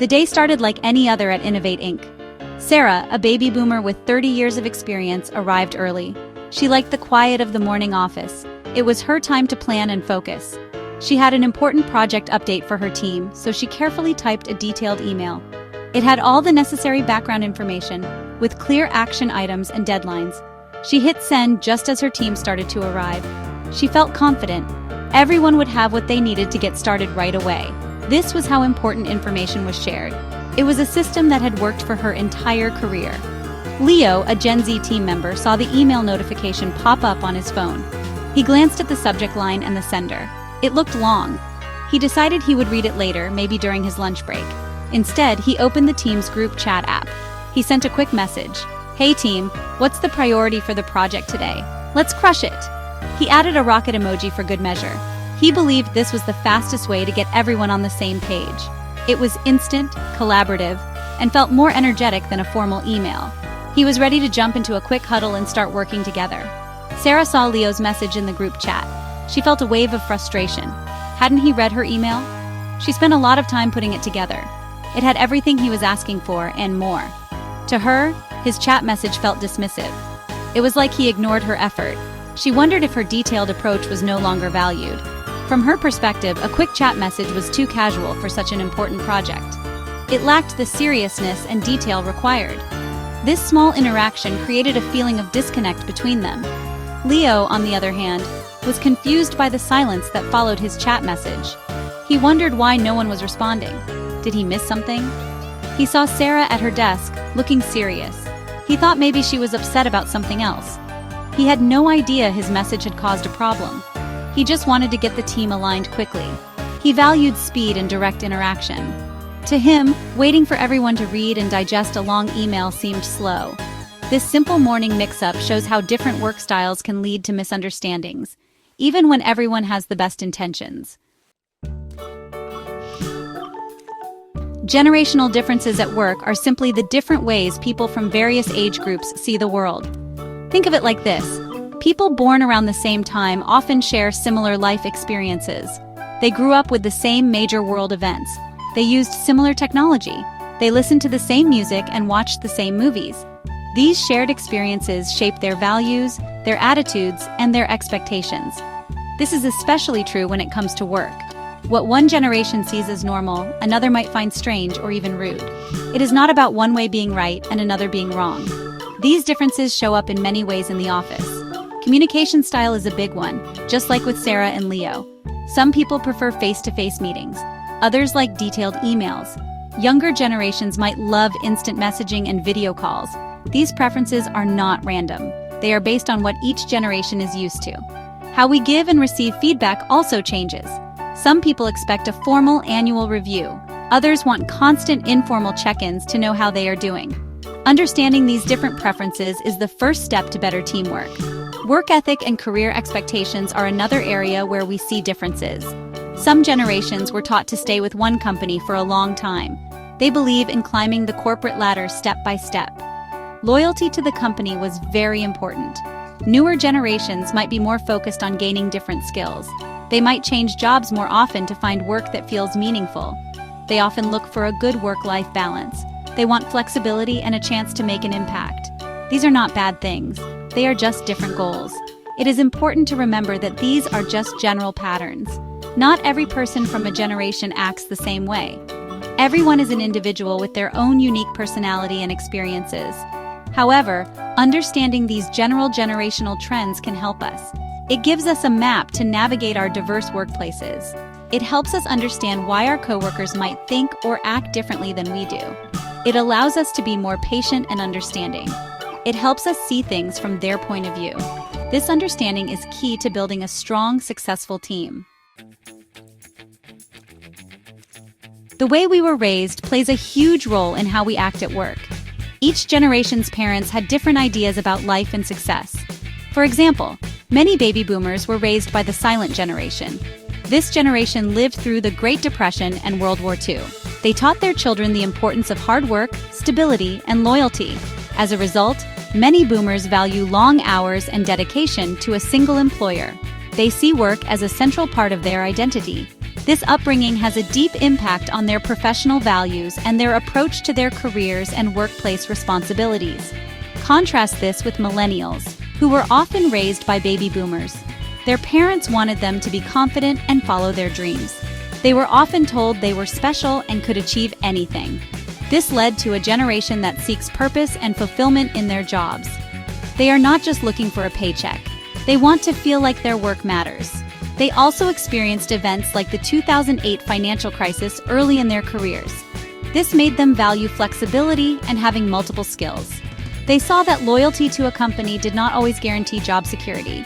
The day started like any other at Innovate Inc. Sarah, a baby boomer with 30 years of experience, arrived early. She liked the quiet of the morning office. It was her time to plan and focus. She had an important project update for her team, so she carefully typed a detailed email. It had all the necessary background information, with clear action items and deadlines. She hit send just as her team started to arrive. She felt confident. Everyone would have what they needed to get started right away. This was how important information was shared. It was a system that had worked for her entire career. Leo, a Gen Z team member, saw the email notification pop up on his phone. He glanced at the subject line and the sender. It looked long. He decided he would read it later, maybe during his lunch break. Instead, he opened the team's group chat app. He sent a quick message. "Hey team, what's the priority for the project today? Let's crush it." He added a rocket emoji for good measure. He believed this was the fastest way to get everyone on the same page. It was instant, collaborative, and felt more energetic than a formal email. He was ready to jump into a quick huddle and start working together. Sarah saw Leo's message in the group chat. She felt a wave of frustration. Hadn't he read her email? She spent a lot of time putting it together. It had everything he was asking for and more. To her, his chat message felt dismissive. It was like he ignored her effort. She wondered if her detailed approach was no longer valued. From her perspective, a quick chat message was too casual for such an important project. It lacked the seriousness and detail required. This small interaction created a feeling of disconnect between them. Leo, on the other hand, was confused by the silence that followed his chat message. He wondered why no one was responding. Did he miss something? He saw Sarah at her desk, looking serious. He thought maybe she was upset about something else. He had no idea his message had caused a problem. He just wanted to get the team aligned quickly. He valued speed and direct interaction. To him, waiting for everyone to read and digest a long email seemed slow. This simple morning mix-up shows how different work styles can lead to misunderstandings, even when everyone has the best intentions. Generational differences at work are simply the different ways people from various age groups see the world. Think of it like this. People born around the same time often share similar life experiences. They grew up with the same major world events. They used similar technology. They listened to the same music and watched the same movies. These shared experiences shape their values, their attitudes, and their expectations. This is especially true when it comes to work. What one generation sees as normal, another might find strange or even rude. It is not about one way being right and another being wrong. These differences show up in many ways in the office. Communication style is a big one, just like with Sarah and Leo. Some people prefer face-to-face meetings. Others like detailed emails. Younger generations might love instant messaging and video calls. These preferences are not random. They are based on what each generation is used to. How we give and receive feedback also changes. Some people expect a formal annual review. Others want constant informal check-ins to know how they are doing. Understanding these different preferences is the first step to better teamwork. Work ethic and career expectations are another area where we see differences. Some generations were taught to stay with one company for a long time. They believe in climbing the corporate ladder step by step. Loyalty to the company was very important. Newer generations might be more focused on gaining different skills. They might change jobs more often to find work that feels meaningful. They often look for a good work-life balance. They want flexibility and a chance to make an impact. These are not bad things. They are just different goals. It is important to remember that these are just general patterns. Not every person from a generation acts the same way. Everyone is an individual with their own unique personality and experiences. However, understanding these general generational trends can help us. It gives us a map to navigate our diverse workplaces. It helps us understand why our coworkers might think or act differently than we do. It allows us to be more patient and understanding. It helps us see things from their point of view. This understanding is key to building a strong, successful team. The way we were raised plays a huge role in how we act at work. Each generation's parents had different ideas about life and success. For example, many baby boomers were raised by the silent generation. This generation lived through the Great Depression and World War II. They taught their children the importance of hard work, stability, and loyalty. As a result, many boomers value long hours and dedication to a single employer. They see work as a central part of their identity. This upbringing has a deep impact on their professional values and their approach to their careers and workplace responsibilities. Contrast this with millennials, who were often raised by baby boomers. Their parents wanted them to be confident and follow their dreams. They were often told they were special and could achieve anything. This led to a generation that seeks purpose and fulfillment in their jobs. They are not just looking for a paycheck. They want to feel like their work matters. They also experienced events like the 2008 financial crisis early in their careers. This made them value flexibility and having multiple skills. They saw that loyalty to a company did not always guarantee job security.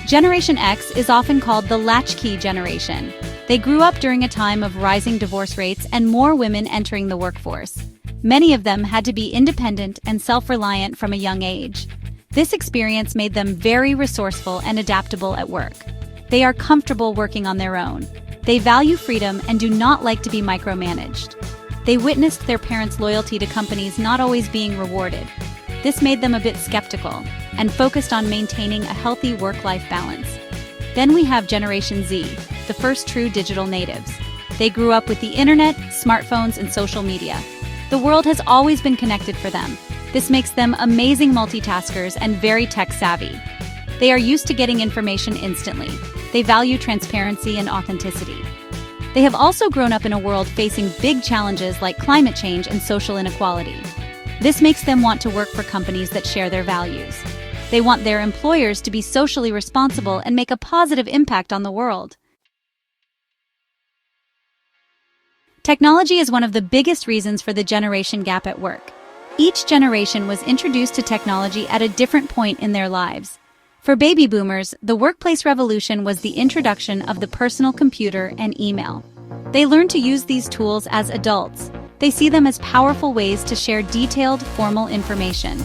Generation X is often called the latchkey generation. They grew up during a time of rising divorce rates and more women entering the workforce. Many of them had to be independent and self-reliant from a young age. This experience made them very resourceful and adaptable at work. They are comfortable working on their own. They value freedom and do not like to be micromanaged. They witnessed their parents' loyalty to companies not always being rewarded. This made them a bit skeptical and focused on maintaining a healthy work-life balance. Then we have Generation Z, the first true digital natives. They grew up with the internet, smartphones, and social media. The world has always been connected for them. This makes them amazing multitaskers and very tech-savvy. They are used to getting information instantly. They value transparency and authenticity. They have also grown up in a world facing big challenges like climate change and social inequality. This makes them want to work for companies that share their values. They want their employers to be socially responsible and make a positive impact on the world. Technology is one of the biggest reasons for the generation gap at work. Each generation was introduced to technology at a different point in their lives. For baby boomers, the workplace revolution was the introduction of the personal computer and email. They learned to use these tools as adults. They see them as powerful ways to share detailed, formal information.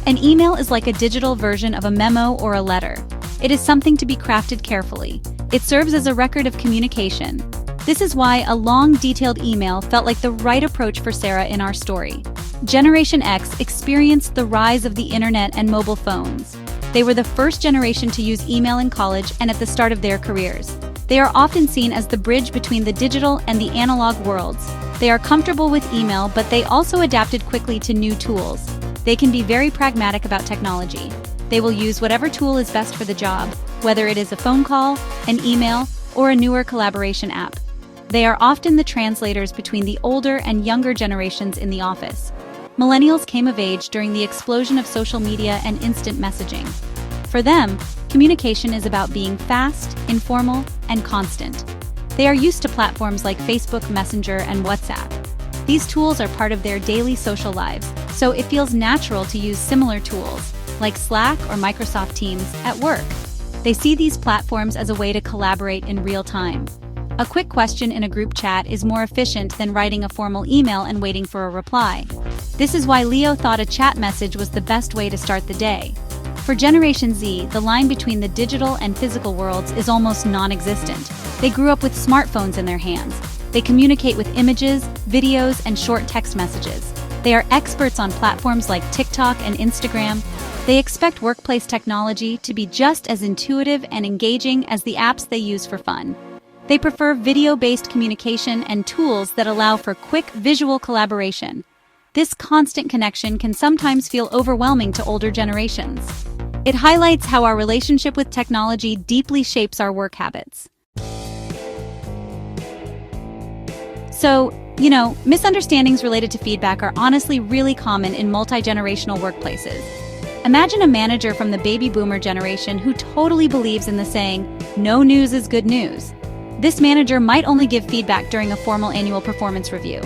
An email is like a digital version of a memo or a letter. It is something to be crafted carefully. It serves as a record of communication. This is why a long, detailed email felt like the right approach for Sarah in our story. Generation X experienced the rise of the internet and mobile phones. They were the first generation to use email in college and at the start of their careers. They are often seen as the bridge between the digital and the analog worlds. They are comfortable with email, but they also adapted quickly to new tools. They can be very pragmatic about technology. They will use whatever tool is best for the job, whether it is a phone call, an email, or a newer collaboration app. They are often the translators between the older and younger generations in the office. Millennials came of age during the explosion of social media and instant messaging. For them, communication is about being fast, informal, and constant. They are used to platforms like Facebook Messenger and WhatsApp. These tools are part of their daily social lives, so it feels natural to use similar tools, like Slack or Microsoft Teams, at work. They see these platforms as a way to collaborate in real time. A quick question in a group chat is more efficient than writing a formal email and waiting for a reply. This is why Leo thought a chat message was the best way to start the day. For Generation Z, the line between the digital and physical worlds is almost non-existent. They grew up with smartphones in their hands. They communicate with images, videos, and short text messages. They are experts on platforms like TikTok and Instagram. They expect workplace technology to be just as intuitive and engaging as the apps they use for fun. They prefer video-based communication and tools that allow for quick visual collaboration. This constant connection can sometimes feel overwhelming to older generations. It highlights how our relationship with technology deeply shapes our work habits. So, misunderstandings related to feedback are honestly really common in multi-generational workplaces. Imagine a manager from the baby boomer generation who totally believes in the saying, "No news is good news." This manager might only give feedback during a formal annual performance review.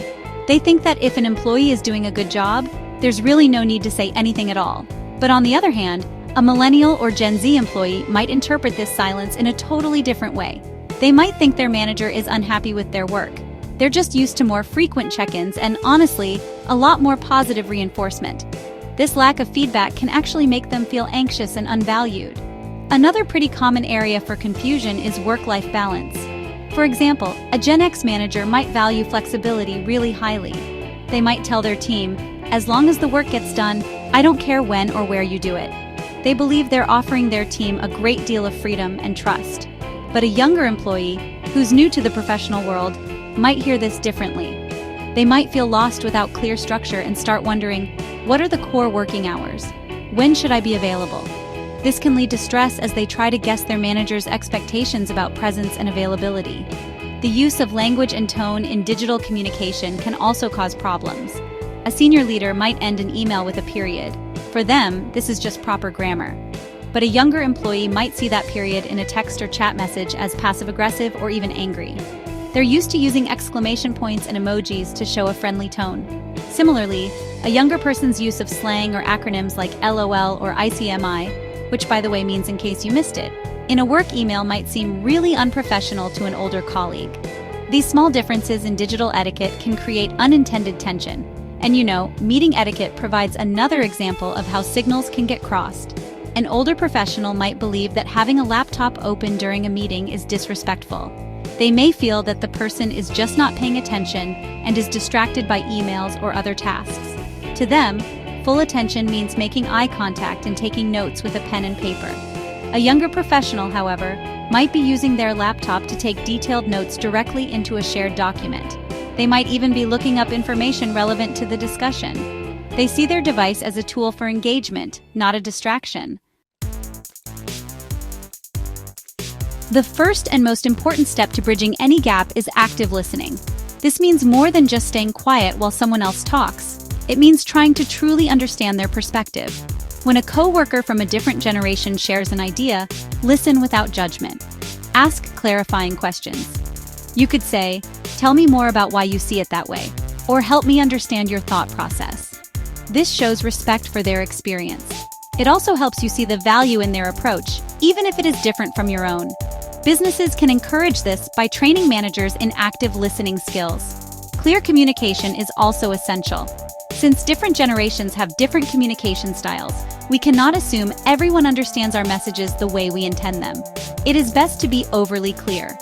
They think that if an employee is doing a good job, there's really no need to say anything at all. But on the other hand, a millennial or Gen Z employee might interpret this silence in a totally different way. They might think their manager is unhappy with their work. They're just used to more frequent check-ins and, honestly, a lot more positive reinforcement. This lack of feedback can actually make them feel anxious and unvalued. Another pretty common area for confusion is work-life balance. For example, a Gen X manager might value flexibility really highly. They might tell their team, "As long as the work gets done, I don't care when or where you do it." They believe they're offering their team a great deal of freedom and trust. But a younger employee, who's new to the professional world, might hear this differently. They might feel lost without clear structure and start wondering, what are the core working hours? When should I be available? This can lead to stress as they try to guess their manager's expectations about presence and availability. The use of language and tone in digital communication can also cause problems. A senior leader might end an email with a period. For them, this is just proper grammar. But a younger employee might see that period in a text or chat message as passive-aggressive or even angry. They're used to using exclamation points and emojis to show a friendly tone. Similarly, a younger person's use of slang or acronyms like LOL or ICMI, which by the way means in case you missed it, in a work email might seem really unprofessional to an older colleague. These small differences in digital etiquette can create unintended tension. And meeting etiquette provides another example of how signals can get crossed. An older professional might believe that having a laptop open during a meeting is disrespectful. They may feel that the person is just not paying attention and is distracted by emails or other tasks. To them, full attention means making eye contact and taking notes with a pen and paper. A younger professional, however, might be using their laptop to take detailed notes directly into a shared document. They might even be looking up information relevant to the discussion. They see their device as a tool for engagement, not a distraction. The first and most important step to bridging any gap is active listening. This means more than just staying quiet while someone else talks. It means trying to truly understand their perspective. When a coworker from a different generation shares an idea, listen without judgment. Ask clarifying questions. You could say, "Tell me more about why you see it that way," or "Help me understand your thought process." This shows respect for their experience. It also helps you see the value in their approach, even if it is different from your own. Businesses can encourage this by training managers in active listening skills. Clear communication is also essential. Since different generations have different communication styles, we cannot assume everyone understands our messages the way we intend them. It is best to be overly clear.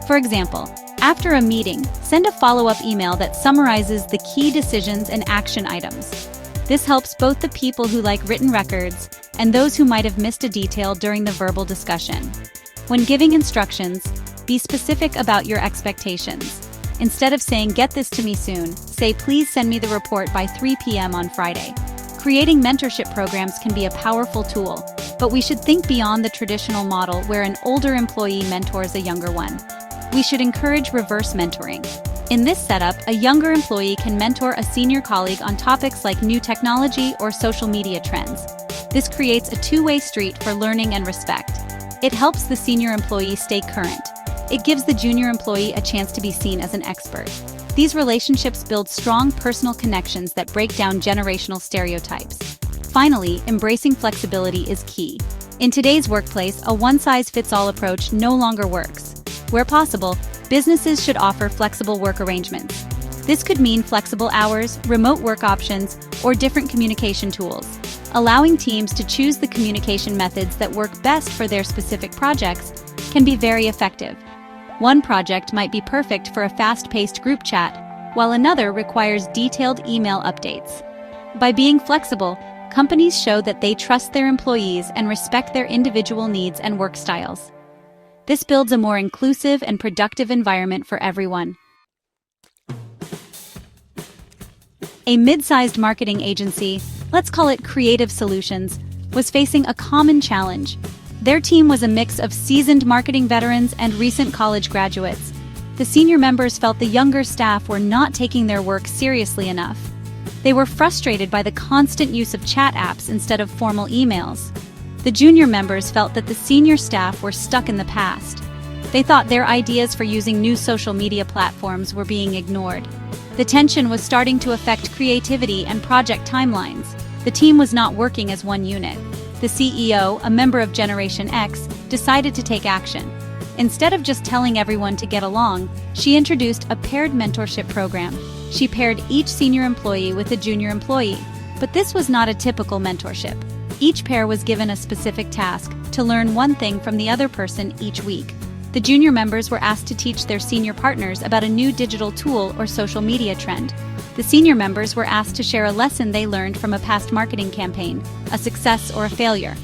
For example, after a meeting, send a follow-up email that summarizes the key decisions and action items. This helps both the people who like written records and those who might have missed a detail during the verbal discussion. When giving instructions, be specific about your expectations. Instead of saying, "Get this to me soon," say, "Please send me the report by 3 p.m. on Friday." Creating mentorship programs can be a powerful tool, but we should think beyond the traditional model where an older employee mentors a younger one. We should encourage reverse mentoring. In this setup, a younger employee can mentor a senior colleague on topics like new technology or social media trends. This creates a two-way street for learning and respect. It helps the senior employee stay current. It gives the junior employee a chance to be seen as an expert. These relationships build strong personal connections that break down generational stereotypes. Finally, embracing flexibility is key. In today's workplace, a one-size-fits-all approach no longer works. Where possible, businesses should offer flexible work arrangements. This could mean flexible hours, remote work options, or different communication tools. Allowing teams to choose the communication methods that work best for their specific projects can be very effective. One project might be perfect for a fast-paced group chat, while another requires detailed email updates. By being flexible, companies show that they trust their employees and respect their individual needs and work styles. This builds a more inclusive and productive environment for everyone. A mid-sized marketing agency, let's call it Creative Solutions, was facing a common challenge. Their team was a mix of seasoned marketing veterans and recent college graduates. The senior members felt the younger staff were not taking their work seriously enough. They were frustrated by the constant use of chat apps instead of formal emails. The junior members felt that the senior staff were stuck in the past. They thought their ideas for using new social media platforms were being ignored. The tension was starting to affect creativity and project timelines. The team was not working as one unit. The CEO, a member of Generation X, decided to take action. Instead of just telling everyone to get along, she introduced a paired mentorship program. She paired each senior employee with a junior employee. But this was not a typical mentorship. Each pair was given a specific task to learn one thing from the other person each week. The junior members were asked to teach their senior partners about a new digital tool or social media trend. The senior members were asked to share a lesson they learned from a past marketing campaign, a success or a failure.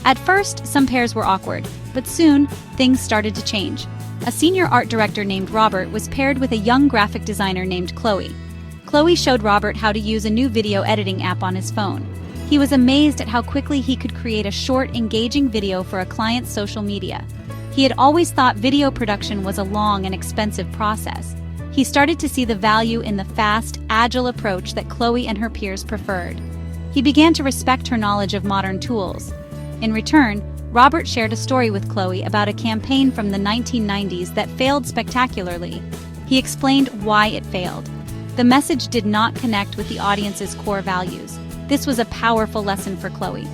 At first, some pairs were awkward, But soon, things started to change. A senior art director named Robert was paired with a young graphic designer named Chloe. Chloe showed Robert how to use a new video editing app on his phone. He was amazed at how quickly he could create a short, engaging video for a client's social media. He had always thought video production was a long and expensive process. He started to see the value in the fast, agile approach that Chloe and her peers preferred. He began to respect her knowledge of modern tools. In return, Robert shared a story with Chloe about a campaign from the 1990s that failed spectacularly. He explained why it failed. The message did not connect with the audience's core values. This was a powerful lesson for Chloe.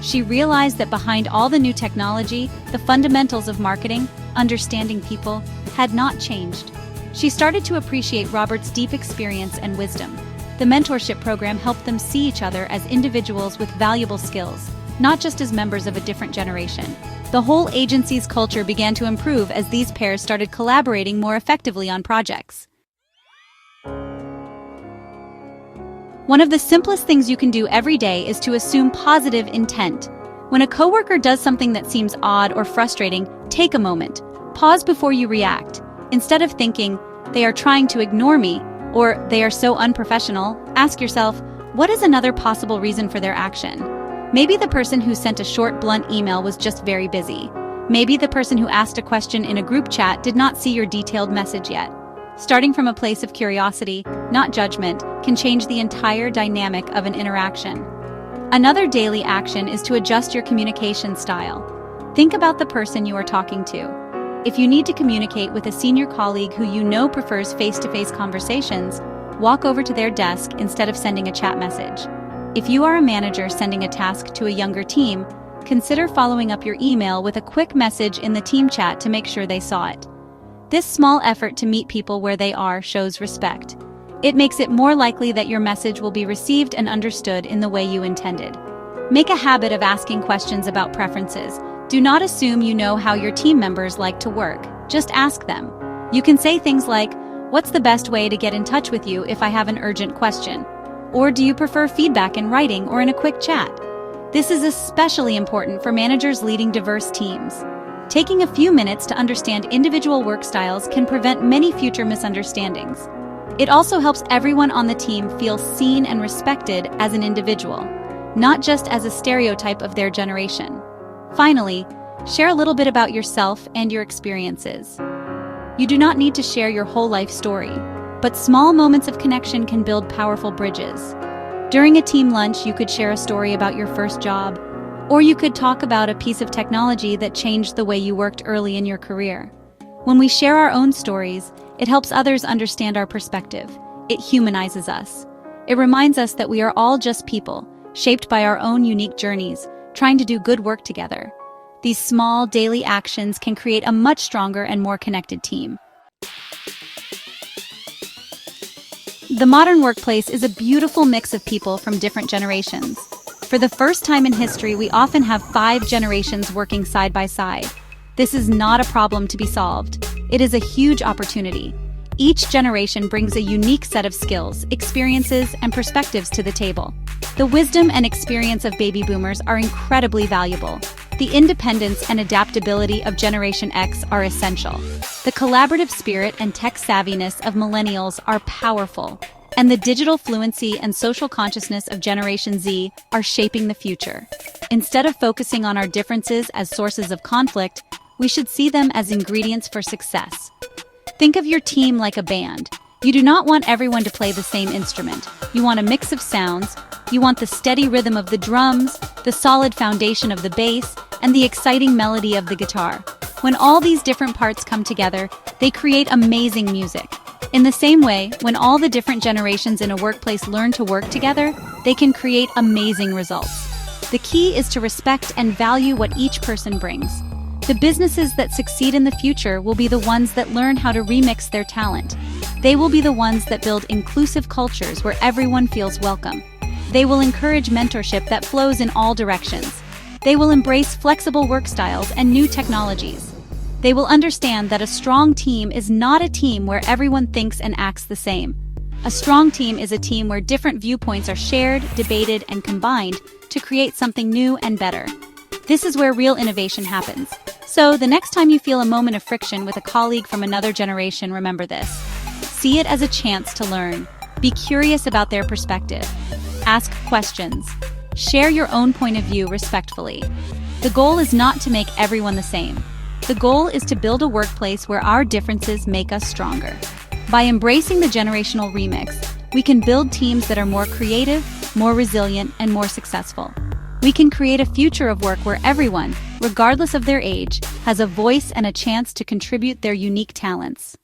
She realized that behind all the new technology, the fundamentals of marketing, understanding people, had not changed. She started to appreciate Robert's deep experience and wisdom. The mentorship program helped them see each other as individuals with valuable skills, not just as members of a different generation. The whole agency's culture began to improve as these pairs started collaborating more effectively on projects. One of the simplest things you can do every day is to assume positive intent. When a coworker does something that seems odd or frustrating, take a moment. Pause before you react. Instead of thinking, "They are trying to ignore me," or "They are so unprofessional," ask yourself, what is another possible reason for their action? Maybe the person who sent a short, blunt email was just very busy. Maybe the person who asked a question in a group chat did not see your detailed message yet. Starting from a place of curiosity, not judgment, can change the entire dynamic of an interaction. Another daily action is to adjust your communication style. Think about the person you are talking to. If you need to communicate with a senior colleague who you know prefers face-to-face conversations, walk over to their desk instead of sending a chat message. If you are a manager sending a task to a younger team, consider following up your email with a quick message in the team chat to make sure they saw it. This small effort to meet people where they are shows respect. It makes it more likely that your message will be received and understood in the way you intended. Make a habit of asking questions about preferences. Do not assume you know how your team members like to work. Just ask them. You can say things like, "What's the best way to get in touch with you if I have an urgent question?" Or "Do you prefer feedback in writing or in a quick chat?" This is especially important for managers leading diverse teams. Taking a few minutes to understand individual work styles can prevent many future misunderstandings. It also helps everyone on the team feel seen and respected as an individual, not just as a stereotype of their generation. Finally, share a little bit about yourself and your experiences. You do not need to share your whole life story, but small moments of connection can build powerful bridges. During a team lunch, you could share a story about your first job, or you could talk about a piece of technology that changed the way you worked early in your career. When we share our own stories, it helps others understand our perspective. It humanizes us. It reminds us that we are all just people, shaped by our own unique journeys, trying to do good work together. These small, daily actions can create a much stronger and more connected team. The modern workplace is a beautiful mix of people from different generations. For the first time in history, we often have 5 generations working side by side. This is not a problem to be solved. It is a huge opportunity. Each generation brings a unique set of skills, experiences, and perspectives to the table. The wisdom and experience of baby boomers are incredibly valuable. The independence and adaptability of Generation X are essential. The collaborative spirit and tech savviness of millennials are powerful. And the digital fluency and social consciousness of Generation Z are shaping the future. Instead of focusing on our differences as sources of conflict, we should see them as ingredients for success. Think of your team like a band. You do not want everyone to play the same instrument. You want a mix of sounds. You want the steady rhythm of the drums, the solid foundation of the bass, and the exciting melody of the guitar. When all these different parts come together, they create amazing music. In the same way, when all the different generations in a workplace learn to work together, they can create amazing results. The key is to respect and value what each person brings. The businesses that succeed in the future will be the ones that learn how to remix their talent. They will be the ones that build inclusive cultures where everyone feels welcome. They will encourage mentorship that flows in all directions. They will embrace flexible work styles and new technologies. They will understand that a strong team is not a team where everyone thinks and acts the same. A strong team is a team where different viewpoints are shared, debated, and combined to create something new and better. This is where real innovation happens. So, the next time you feel a moment of friction with a colleague from another generation, remember this. See it as a chance to learn. Be curious about their perspective. Ask questions. Share your own point of view respectfully. The goal is not to make everyone the same. The goal is to build a workplace where our differences make us stronger. By embracing the generational remix, we can build teams that are more creative, more resilient, and more successful. We can create a future of work where everyone, regardless of their age, has a voice and a chance to contribute their unique talents.